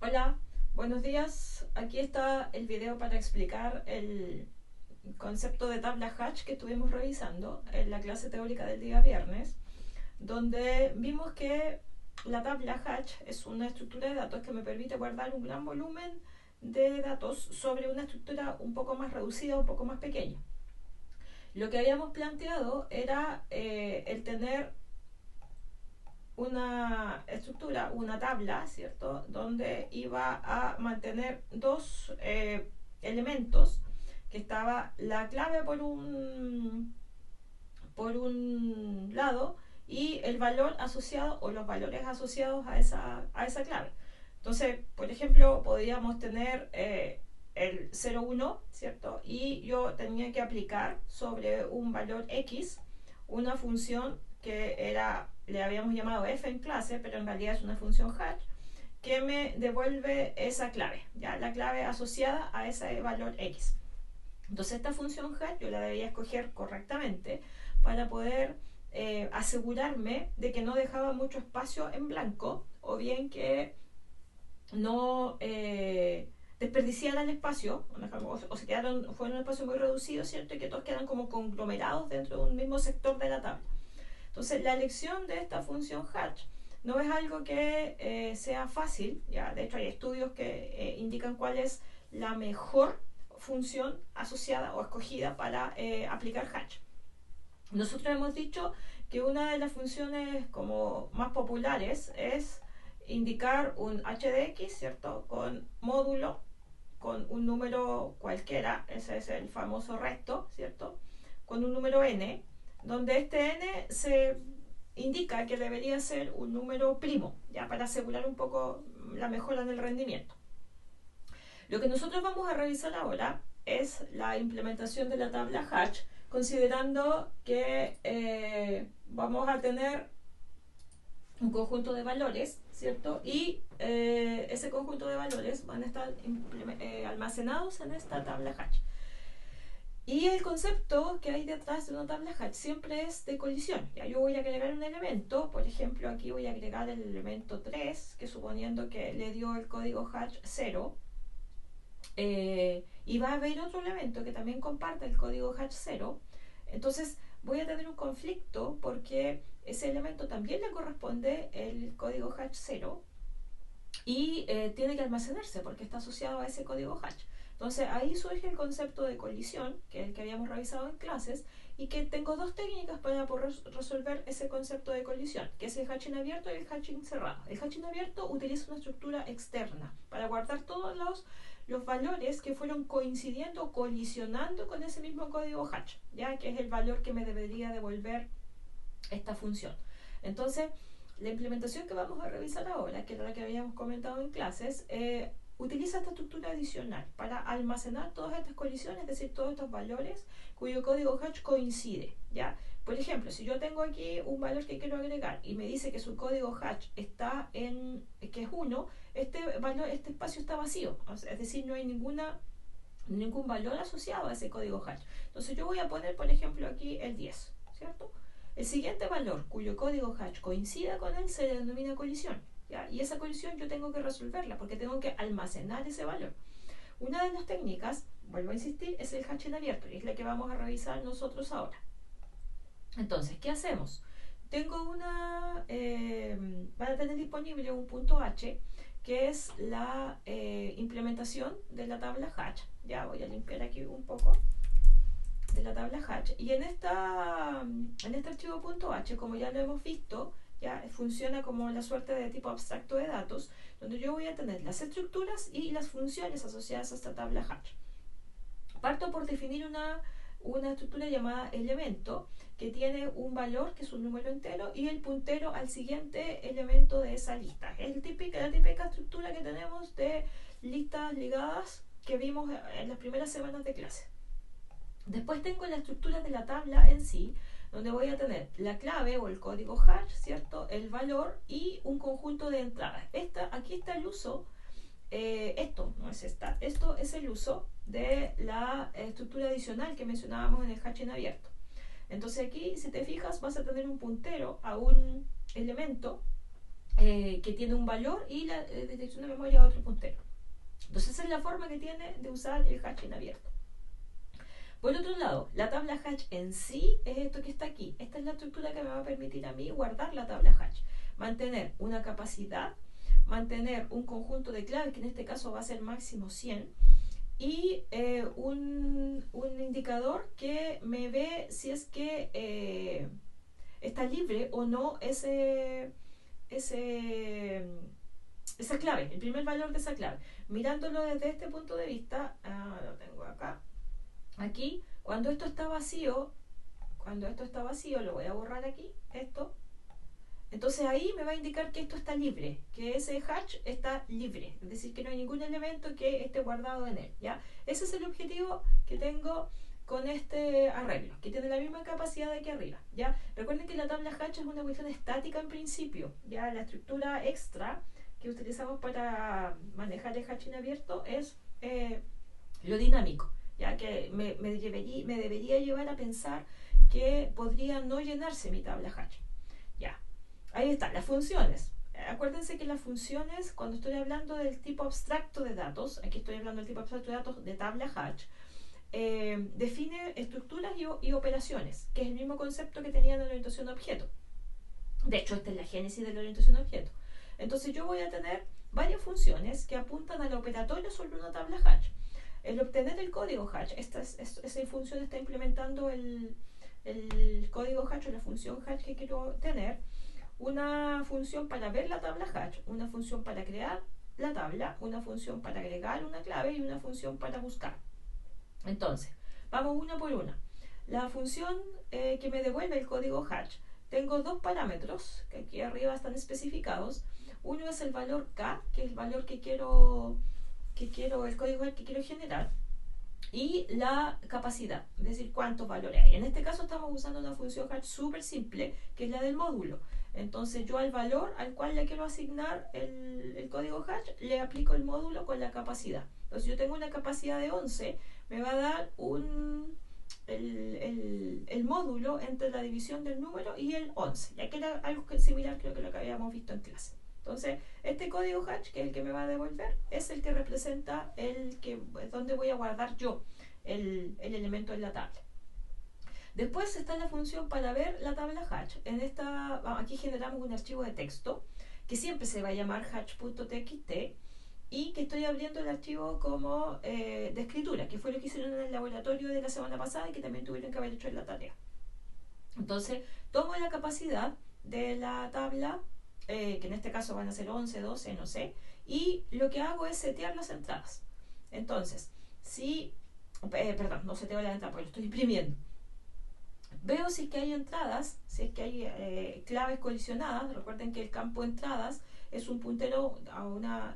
Hola, buenos días. Aquí está el video para explicar el concepto de tabla Hatch que estuvimos revisando en la clase teórica del día viernes, donde vimos que la tabla Hatch es una estructura de datos que me permite guardar un gran volumen de datos sobre una estructura un poco más reducida, un poco más pequeña. Lo que habíamos planteado era el tener una estructura, una tabla, ¿cierto? Donde iba a mantener dos elementos, que estaba la clave por un lado y el valor asociado o los valores asociados a esa clave. Entonces, por ejemplo, podríamos tener el 01, ¿cierto? Y yo tenía que aplicar sobre un valor X una función que era, le habíamos llamado f en clase, pero en realidad es una función hash, que me devuelve esa clave, ya la clave asociada a ese valor X. Entonces esta función hash yo la debía escoger correctamente para poder asegurarme de que no dejaba mucho espacio en blanco o bien que no desperdiciara el espacio o se quedaron, fue un espacio muy reducido, ¿cierto? Y que todos quedan como conglomerados dentro de un mismo sector de la tabla. Entonces la elección de esta función hatch no es algo que sea fácil, ya de hecho hay estudios que indican cuál es la mejor función asociada o escogida para aplicar hatch. Nosotros hemos dicho que una de las funciones como más populares es indicar un h de x, ¿cierto? Con módulo, con un número cualquiera, ese es el famoso resto, ¿cierto? Con un número n, donde este n se indica que debería ser un número primo, ya para asegurar un poco la mejora en el rendimiento. Lo que nosotros vamos a revisar ahora es la implementación de la tabla Hatch, considerando que vamos a tener un conjunto de valores, ¿cierto? Y ese conjunto de valores van a estar almacenados en esta tabla Hatch. Y el concepto que hay detrás de una tabla Hatch siempre es de colisión. Ya yo voy a agregar un elemento, por ejemplo, aquí voy a agregar el elemento 3, que suponiendo que le dio el código Hatch 0, y va a haber otro elemento que también comparte el código Hatch 0, entonces voy a tener un conflicto porque ese elemento también le corresponde el código Hatch 0 y tiene que almacenarse porque está asociado a ese código Hatch. Entonces ahí surge el concepto de colisión, que es el que habíamos revisado en clases, y que tengo dos técnicas para poder resolver ese concepto de colisión, que es el hatching abierto y el hatching cerrado. El hatching abierto utiliza una estructura externa para guardar todos los valores que fueron coincidiendo, colisionando con ese mismo código hatch, ya que es el valor que me debería devolver esta función. Entonces, la implementación que vamos a revisar ahora, que era la que habíamos comentado en clases, utiliza esta estructura adicional para almacenar todas estas colisiones, es decir, todos estos valores cuyo código hatch coincide, ¿ya? Por ejemplo, si yo tengo aquí un valor que quiero agregar y me dice que su código hatch está en, que es 1, este espacio está vacío, es decir, no hay ningún valor asociado a ese código hatch. Entonces yo voy a poner, por ejemplo, aquí el 10, ¿cierto? El siguiente valor cuyo código hatch coincida con él se denomina colisión, ¿ya? Y esa colisión yo tengo que resolverla porque tengo que almacenar ese valor. Una de las técnicas, vuelvo a insistir, es el hatching abierto y es la que vamos a revisar nosotros ahora. Entonces, ¿qué hacemos? Van a tener disponible un punto H que es la implementación de la tabla hatch. Ya voy a limpiar aquí un poco de la tabla hatch. Y en este archivo .h, como ya lo hemos visto, ya funciona como la suerte de tipo abstracto de datos, donde yo voy a tener las estructuras y las funciones asociadas a esta tabla hatch. Parto por definir una estructura llamada elemento, que tiene un valor que es un número entero y el puntero al siguiente elemento de esa lista. Es la típica estructura que tenemos de listas ligadas que vimos en las primeras semanas de clase. Después tengo la estructura de la tabla en sí, donde voy a tener la clave o el código hash, ¿cierto? El valor y un conjunto de entradas. Aquí está el uso, esto es el uso de la estructura adicional que mencionábamos en el hatching abierto. Entonces aquí, si te fijas, vas a tener un puntero a un elemento que tiene un valor y la dirección de memoria a otro puntero. Entonces esa es la forma que tiene de usar el hash en abierto. Por otro lado, la tabla hash en sí es esto que está aquí. Esta es la estructura que me va a permitir a mí guardar la tabla hash. Mantener una capacidad, mantener un conjunto de claves, que en este caso va a ser máximo 100, y un indicador que me ve si es que está libre o no esa clave, el primer valor de esa clave. Mirándolo desde este punto de vista, lo tengo acá. Aquí, cuando esto está vacío, lo voy a borrar aquí, esto. Entonces ahí me va a indicar que esto está libre, que ese hash está libre, es decir, que no hay ningún elemento que esté guardado en él, ¿ya? Ese es el objetivo que tengo con este arreglo, que tiene la misma capacidad de aquí arriba, ¿ya? Recuerden que la tabla hash es una cuestión estática en principio, ¿ya? La estructura extra que utilizamos para manejar el hash en abierto es lo dinámico, ya que me debería llevar a pensar que podría no llenarse mi tabla hash. Ya, ahí está, las funciones. Acuérdense que las funciones, cuando estoy hablando del tipo abstracto de datos, aquí estoy hablando del tipo abstracto de datos de tabla hash, define estructuras y operaciones, que es el mismo concepto que tenía en la orientación a objeto. De hecho, esta es la génesis de la orientación a objeto. Entonces yo voy a tener varias funciones que apuntan al operatorio sobre una tabla hash. El obtener el código hash, esa función está implementando el código hash o la función hash que quiero tener, una función para ver la tabla hash, una función para crear la tabla, una función para agregar una clave y una función para buscar. Entonces, vamos una por una. La función que me devuelve el código hash, tengo dos parámetros que aquí arriba están especificados. Uno es el valor k, que es el valor el código hash que quiero generar, y la capacidad, es decir, cuántos valores hay. En este caso estamos usando una función hash súper simple, que es la del módulo. Entonces yo al valor al cual le quiero asignar el código hash, le aplico el módulo con la capacidad. Entonces yo tengo una capacidad de 11, me va a dar el módulo entre la división del número y el 11, ya que era algo similar, creo que lo que habíamos visto en clase. Entonces, este código hash, que es el que me va a devolver, es el que representa donde voy a guardar yo el elemento en la tabla. Después está la función para ver la tabla hash. Aquí generamos un archivo de texto que siempre se va a llamar hash.txt y que estoy abriendo el archivo como de escritura, que fue lo que hicieron en el laboratorio de la semana pasada y que también tuvieron que haber hecho en la tarea. Entonces, tomo la capacidad de la tabla, que en este caso van a ser 11, 12, no sé, y lo que hago es setear las entradas. Entonces, no seteo las entradas porque lo estoy imprimiendo. Veo si es que hay entradas, si es que hay claves colisionadas. Recuerden que el campo entradas es un puntero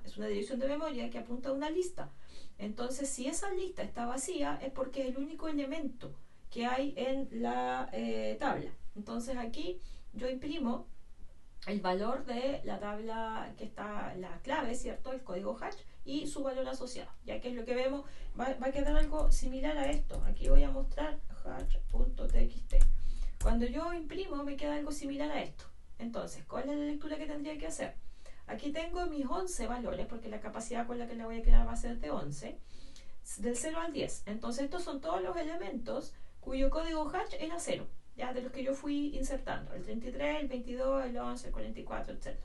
es una dirección de memoria que apunta a una lista. Entonces, si esa lista está vacía, es porque es el único elemento que hay en la tabla. Entonces aquí yo imprimo el valor de la tabla que está, la clave, ¿cierto? El código hash y su valor asociado. Ya que es lo que vemos, va a quedar algo similar a esto. Aquí voy a mostrar hash.txt. Cuando yo imprimo me queda algo similar a esto. Entonces, ¿cuál es la lectura que tendría que hacer? Aquí tengo mis 11 valores, porque la capacidad con la que la voy a crear va a ser de 11, del 0 al 10. Entonces, estos son todos los elementos cuyo código hash era 0, ya de los que yo fui insertando, el 33, el 22, el 11, el 44, etc.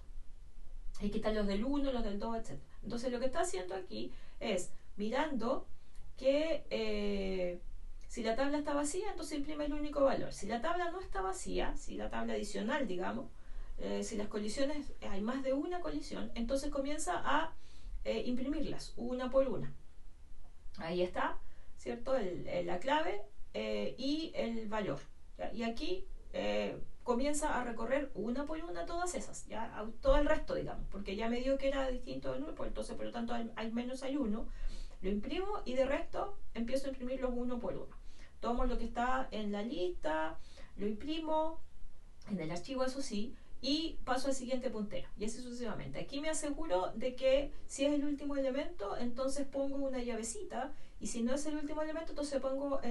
Y aquí están los del 1, los del 2, etc. Entonces lo que está haciendo aquí es mirando que si la tabla está vacía, entonces imprime el único valor. Si la tabla no está vacía, si la tabla adicional, digamos, si las colisiones, hay más de una colisión, entonces comienza a imprimirlas una por una. Ahí está, ¿cierto? La clave y el valor, ¿ya? Y aquí comienza a recorrer una por una todas esas, ya todo el resto, digamos, porque ya me dio que era distinto del grupo, entonces por lo tanto al menos hay uno, lo imprimo y de resto empiezo a imprimirlos uno por uno. Tomo lo que está en la lista, lo imprimo en el archivo, eso sí, y paso al siguiente puntero, y así sucesivamente. Aquí me aseguro de que si es el último elemento, entonces pongo una llavecita, y si no es el último elemento, entonces pongo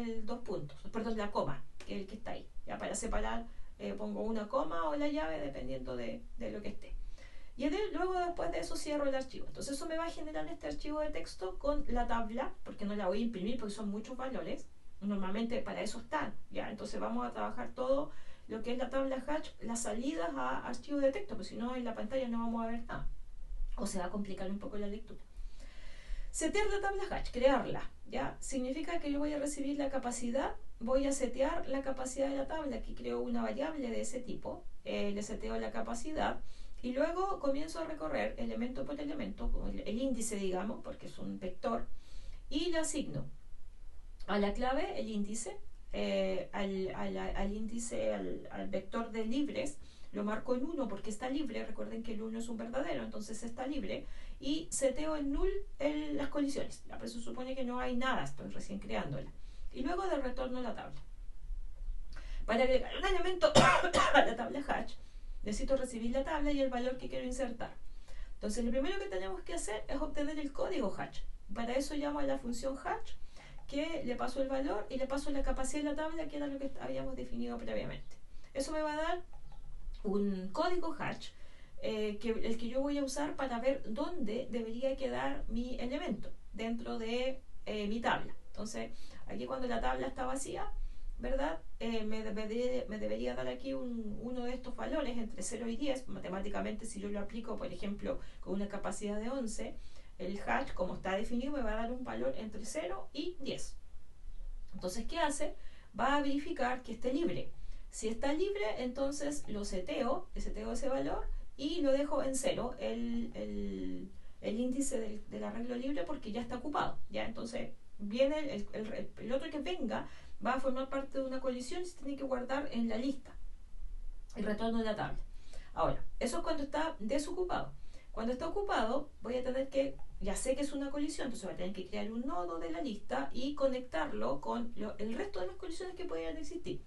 la coma, que es el que está ahí. Ya para separar, pongo una coma o la llave, dependiendo de lo que esté. y luego después de eso cierro el archivo. Entonces eso me va a generar este archivo de texto con la tabla, porque no la voy a imprimir porque son muchos valores, normalmente para eso están, ¿ya? Entonces vamos a trabajar todo lo que es la tabla Hatch, las salidas a archivos de texto, porque si no en la pantalla no vamos a ver nada, o se va a complicar un poco la lectura. Setear la tabla Hatch, crearla, ¿ya? Significa que yo voy a recibir la capacidad, voy a setear la capacidad de la tabla, aquí creo una variable de ese tipo, le seteo la capacidad, y luego comienzo a recorrer elemento por elemento, el índice, digamos, porque es un vector, y le asigno a la clave el índice, al vector de libres, lo marco en 1 porque está libre, recuerden que el 1 es un verdadero, entonces está libre, y seteo en null las colisiones, por eso supone que no hay nada, estoy recién creándola, y luego de retorno a la tabla. Para agregar un elemento a la tabla Hatch, necesito recibir la tabla y el valor que quiero insertar. Entonces lo primero que tenemos que hacer es obtener el código Hatch. Para eso llamo a la función Hatch, que le paso el valor y le paso la capacidad de la tabla, que era lo que habíamos definido previamente. Eso me va a dar un código Hatch, el que yo voy a usar para ver dónde debería quedar mi elemento dentro de mi tabla. Entonces aquí cuando la tabla está vacía, ¿verdad? Me debería dar aquí uno de estos valores entre 0 y 10. Matemáticamente, si yo lo aplico, por ejemplo, con una capacidad de 11, el Hatch, como está definido, me va a dar un valor entre 0 y 10. Entonces, ¿qué hace? Va a verificar que esté libre. Si está libre, entonces lo seteo ese valor y lo dejo en 0, el índice del arreglo libre, porque ya está ocupado. ¿Ya? Entonces, viene el otro que venga, va a formar parte de una colisión y se tiene que guardar en la lista. El retorno de la tabla. Ahora, eso es cuando está desocupado. Cuando está ocupado, voy a tener que, ya sé que es una colisión, entonces voy a tener que crear un nodo de la lista y conectarlo con el resto de las colisiones que podrían existir.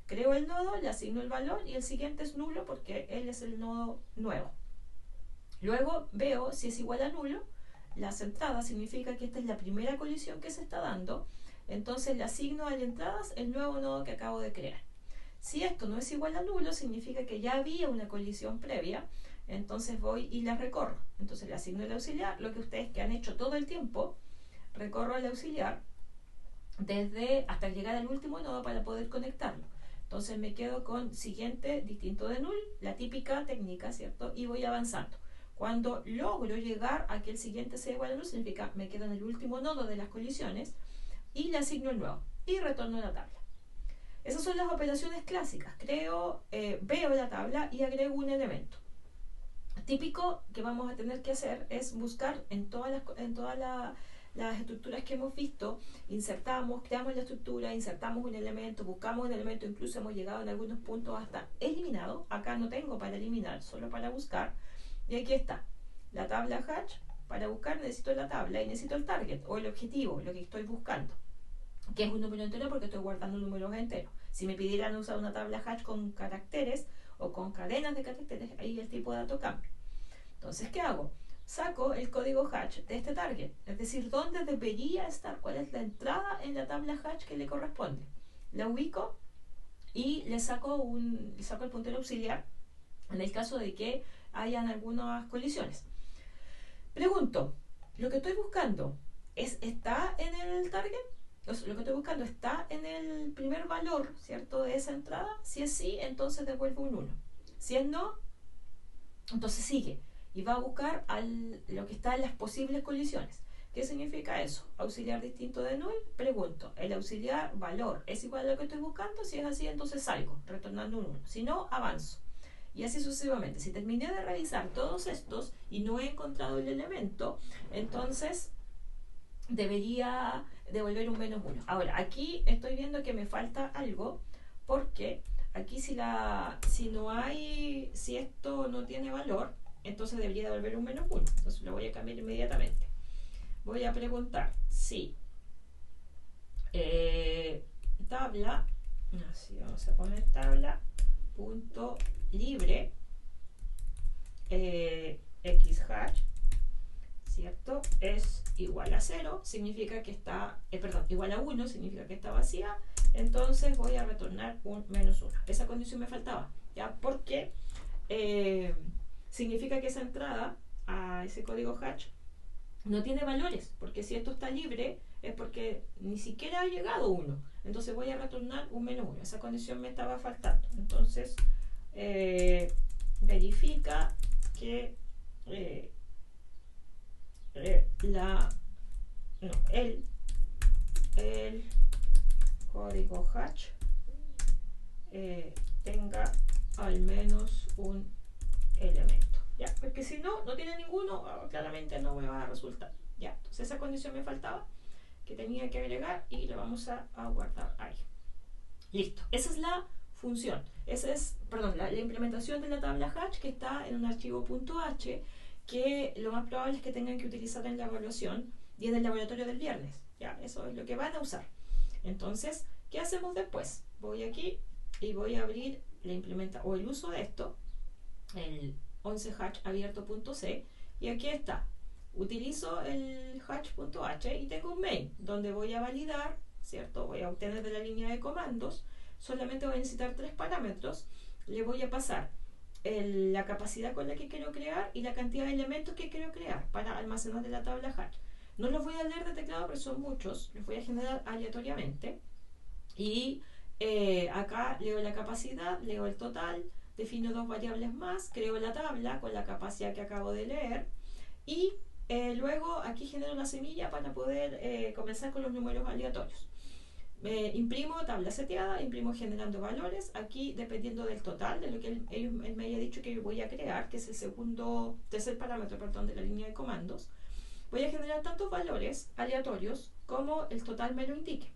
Creo el nodo, le asigno el valor y el siguiente es nulo porque él es el nodo nuevo. Luego veo si es igual a nulo. Las entradas significa que esta es la primera colisión que se está dando, entonces le asigno a las entradas el nuevo nodo que acabo de crear. Si esto no es igual a nulo, significa que ya había una colisión previa, entonces voy y la recorro. Entonces le asigno el auxiliar, lo que ustedes que han hecho todo el tiempo, recorro el auxiliar hasta llegar al último nodo para poder conectarlo. Entonces me quedo con siguiente distinto de null, la típica técnica, ¿cierto? Y voy avanzando. Cuando logro llegar a que el siguiente sea igual a null, significa me quedo en el último nodo de las colisiones y le asigno el nuevo y retorno a la tabla. Esas son las operaciones clásicas. Veo la tabla y agrego un elemento. Típico que vamos a tener que hacer es buscar en todas las estructuras que hemos visto, creamos la estructura, insertamos un elemento, buscamos un elemento, incluso hemos llegado en algunos puntos hasta eliminado. Acá no tengo para eliminar, solo para buscar. Y aquí está, la tabla Hatch. Para buscar necesito la tabla y necesito el target o el objetivo, lo que estoy buscando, que es un número entero porque estoy guardando números enteros. Si me pidieran usar una tabla Hatch con caracteres o con cadenas de caracteres, ahí el tipo de dato cambia. Entonces, ¿qué hago? Saco el código Hatch de este target, es decir, dónde debería estar, cuál es la entrada en la tabla Hatch que le corresponde. La ubico y le saco el puntero auxiliar en el caso de que hayan algunas colisiones. Pregunto, ¿lo que estoy buscando está en el target? Lo que estoy buscando está en el primer valor, ¿cierto?, de esa entrada. Si es sí, entonces devuelvo un 1. Si es no, entonces sigue y va a buscar lo que está en las posibles colisiones. ¿Qué significa eso? Auxiliar distinto de null. Pregunto, ¿el auxiliar valor es igual a lo que estoy buscando? Si es así, entonces salgo, retornando un 1. Si no, avanzo. Y así sucesivamente. Si terminé de revisar todos estos y no he encontrado el elemento, entonces debería devolver un menos 1. Ahora, aquí estoy viendo que me falta algo, porque aquí si esto no tiene valor, entonces debería devolver un menos 1. Entonces lo voy a cambiar inmediatamente. Voy a preguntar si tabla, así vamos a poner tabla punto libre xhatch, ¿cierto? Es igual a 0, significa que está, igual a 1, significa que está vacía, entonces voy a retornar un menos 1. Esa condición me faltaba, ¿ya? Porque significa que esa entrada a ese código hash no tiene valores, porque si esto está libre es porque ni siquiera ha llegado 1. Entonces voy a retornar un -1. Esa condición me estaba faltando. Entonces verifica que el código hash tenga al menos un elemento. ¿Ya? Porque si no, no tiene ninguno, claramente no me va a resultar. ¿Ya? Entonces esa condición me faltaba, que tenía que agregar, y lo vamos a guardar ahí. Listo. Esa es la función. Esa es, perdón, la implementación de la tabla hash, que está en un archivo .h, que lo más probable es que tengan que utilizar en la evaluación y en el laboratorio del viernes. ¿Ya? Eso es lo que van a usar. Entonces, ¿qué hacemos después? Voy aquí y voy a abrir la implementación o el uso de esto, el 11hash abierto.c, y aquí está. Utilizo el hash.h y tengo un main donde voy a validar, ¿cierto? Voy a obtener de la línea de comandos, solamente voy a necesitar 3 parámetros. Le voy a pasar la capacidad con la que quiero crear y la cantidad de elementos que quiero crear para almacenar en la tabla hash. No los voy a leer de teclado, pero son muchos, los voy a generar aleatoriamente. Y acá leo la capacidad, leo el total, defino 2 variables más, creo la tabla con la capacidad que acabo de leer, y luego aquí genero la semilla para poder comenzar con los números aleatorios. Imprimo tabla seteada, imprimo generando valores, aquí dependiendo del total, de lo que él me haya dicho que voy a crear, que es el tercer parámetro, perdón, de la línea de comandos. Voy a generar tantos valores aleatorios como el total me lo indique,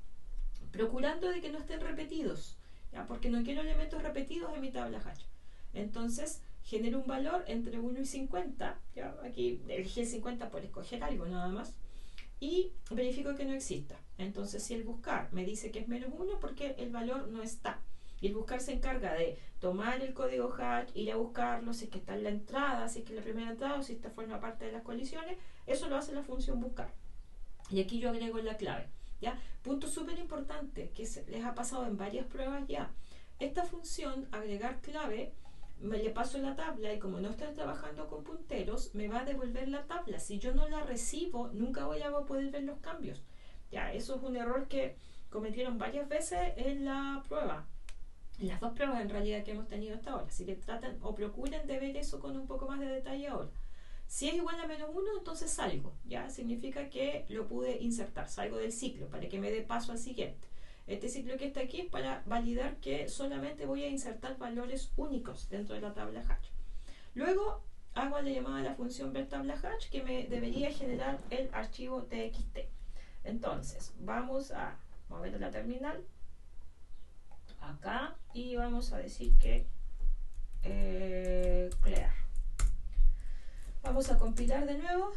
procurando de que no estén repetidos, ¿ya? Porque no quiero elementos repetidos en mi tabla hash. Entonces genero un valor entre 1 y 50, ¿ya? Aquí elegí el 50 por escoger algo nada más, y verifico que no exista. Entonces si el buscar me dice que es -1, porque el valor no está. Y el buscar se encarga de tomar el código hash, ir a buscarlo, si es que está en la entrada, si es que es la primera entrada, o si esta forma parte de las colisiones. Eso lo hace la función buscar. Y aquí yo agrego la clave. ¿Ya? Punto súper importante que les ha pasado en varias pruebas ya. Esta función, agregar clave, me le paso la tabla y como no estoy trabajando con punteros, me va a devolver la tabla. Si yo no la recibo, nunca voy a poder ver los cambios. Ya, eso es un error que cometieron varias veces en la prueba. En las 2 pruebas en realidad que hemos tenido hasta ahora. Así que traten o procuren de ver eso con un poco más de detalle ahora. Si es igual a -1, entonces salgo. Ya significa que lo pude insertar. Salgo del ciclo para que me dé paso al siguiente. Este ciclo que está aquí es para validar que solamente voy a insertar valores únicos dentro de la tabla hash. Luego hago la llamada a la función ver tabla hash, que me debería generar el archivo txt. Entonces vamos a mover la terminal acá y vamos a decir que clear. Vamos a compilar de nuevo.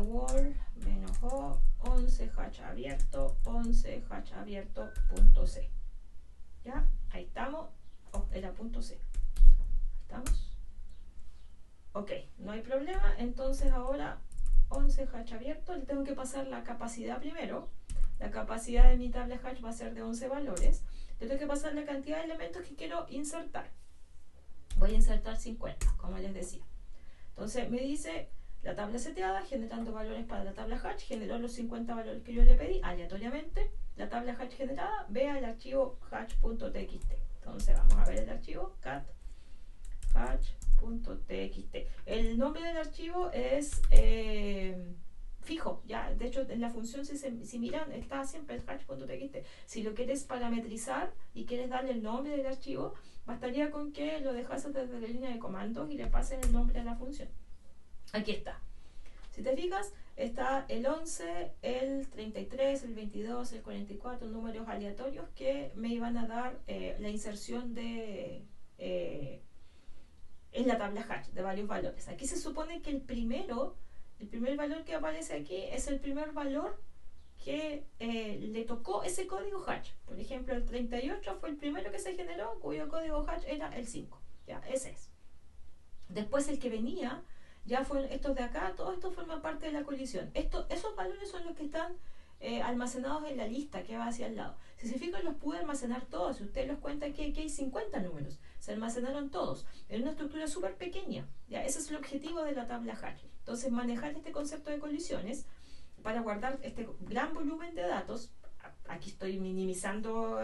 Word-o 11 hash abierto 11 hash abierto.c. Ya, ahí estamos. Oh, era .c. ¿Estamos? Ok, no hay problema. Entonces ahora 11 hash abierto. Le tengo que pasar la capacidad primero. La capacidad de mi tabla hash va a ser de 11 valores. Le tengo que pasar la cantidad de elementos que quiero insertar. Voy a insertar 50, como les decía. Entonces me dice la tabla seteada, generando valores para la tabla hash, generó los 50 valores que yo le pedí aleatoriamente. La tabla hash generada, vea el archivo hash.txt. Entonces vamos a ver el archivo cat hash.txt. El nombre del archivo es fijo, ya, de hecho en la función si miran está siempre el hash.txt. Si lo quieres parametrizar y quieres darle el nombre del archivo, bastaría con que lo dejases desde la línea de comandos y le pases el nombre a la función. Aquí está. Si te fijas, está el 11, el 33, el 22, el 44, números aleatorios que me iban a dar la inserción de en la tabla hash de varios valores. Aquí se supone que el primer valor que aparece aquí es el primer valor que le tocó ese código hash. Por ejemplo, el 38 fue el primero que se generó, cuyo código hash era el 5. Ya, ese es. Después el que venía, ya fue estos de acá, todo esto forma parte de la colisión. Esos valores son los que están almacenados en la lista que va hacia el lado. Si se fijan, los pude almacenar todos. Si usted los cuenta, aquí hay 50 números. Se almacenaron todos en una estructura súper pequeña. ¿Ya? Ese es el objetivo de la tabla Hatch. Entonces, manejar este concepto de colisiones para guardar este gran volumen de datos. Aquí estoy minimizando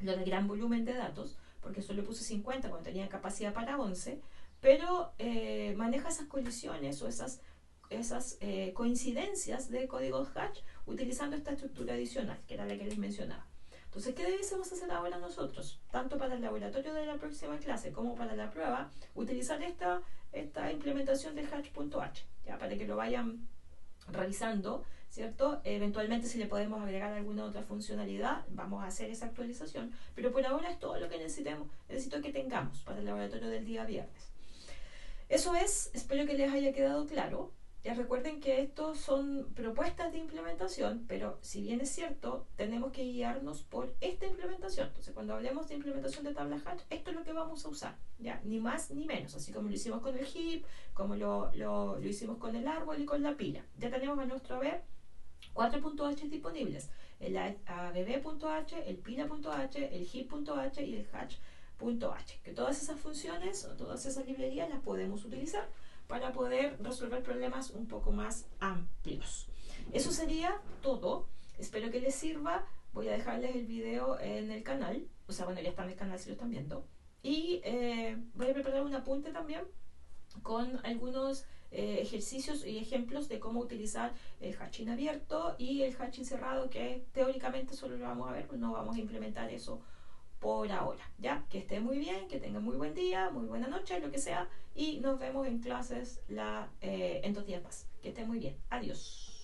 lo de gran volumen de datos, porque solo puse 50 cuando tenía capacidad para 11, pero maneja esas colisiones o esas coincidencias de códigos Hatch utilizando esta estructura adicional, que era la que les mencionaba. Entonces, ¿qué debemos hacer ahora nosotros? Tanto para el laboratorio de la próxima clase como para la prueba, utilizar esta implementación de Hatch.h, ¿ya? Para que lo vayan revisando, ¿cierto? Eventualmente, si le podemos agregar alguna otra funcionalidad, vamos a hacer esa actualización, pero por ahora es todo lo que necesito que tengamos para el laboratorio del día viernes. Eso es, espero que les haya quedado claro. Ya recuerden que estos son propuestas de implementación, pero si bien es cierto, tenemos que guiarnos por esta implementación. Entonces, cuando hablemos de implementación de tabla Hatch, esto es lo que vamos a usar, ya, ni más ni menos, así como lo hicimos con el heap, como lo hicimos con el árbol y con la pila. Ya tenemos a nuestro haber 4.h disponibles: el abb.h, el pila.h, el heap.h y el hatch.h, que todas esas funciones o todas esas librerías las podemos utilizar para poder resolver problemas un poco más amplios. Eso sería todo. Espero que les sirva. Voy a dejarles el video en el canal. O sea, bueno, ya está en el canal si lo están viendo. Y voy a preparar un apunte también con algunos ejercicios y ejemplos de cómo utilizar el hatching abierto y el hatching cerrado, que teóricamente solo lo vamos a ver, pues no vamos a implementar eso por ahora. Ya, que esté muy bien, que tengan muy buen día, muy buena noche, lo que sea, y nos vemos en clases en 2 días más. Que esté muy bien. Adiós.